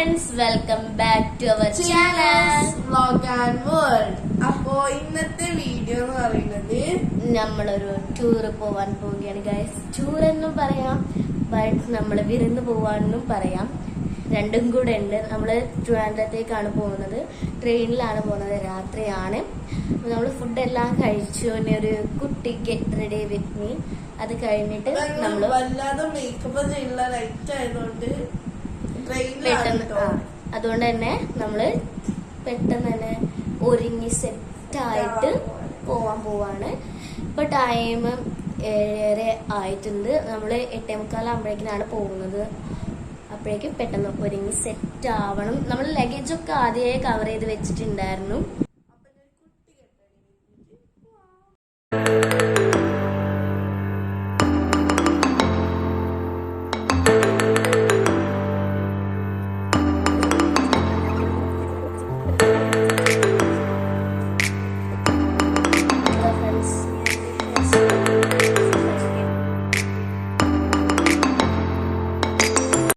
Friends, welcome back to our channel vlog and world. അപ്പോ ഇന്നത്തെ video എന്ന് പറയുന്നത് നമ്മളൊരു ടൂറ് പോവാൻ പോവുകയാണ് ഗൈസ്. ടൂർ എന്നും പറയാം, ബട്ട് നമ്മൾ വിരുന്ന് പോവാനും പറയാം. രണ്ടും കൂടെ ഉണ്ട്. നമ്മള് ട്രിവാൻഡ്രത്തേക്കാണ് പോകുന്നത്. ട്രെയിനിലാണ് പോകുന്നത്. രാത്രിയാണ്. നമ്മൾ ഫുഡെല്ലാം കഴിച്ചു. ഒരു കുട്ടി ഗെറ്റ് റെഡി വിത്ത് മീ. അത് കഴിഞ്ഞിട്ട് നമ്മള് വല്ലാതെ മേക്കപ്പ് ചെയ്യുന്ന ലൈറ്റ് ആയതുകൊണ്ട് അതുകൊണ്ട് തന്നെ നമ്മള് പെട്ടെന്ന് തന്നെ ഒരുങ്ങി സെറ്റായിട്ട് പോവാൻ പോവാണ്. ഇപ്പൊ ടൈം 7:30 ആയിട്ടുണ്ട്. നമ്മള് 8:45 ആകുമ്പോഴേക്കിനാണ് പോകുന്നത്. അപ്പോഴേക്കും പെട്ടെന്ന് ഒരുങ്ങി സെറ്റ് ആവണം. നമ്മൾ ലഗേജ് ഒക്കെ ആദ്യമേ കവർ ചെയ്ത് വെച്ചിട്ടുണ്ടായിരുന്നു.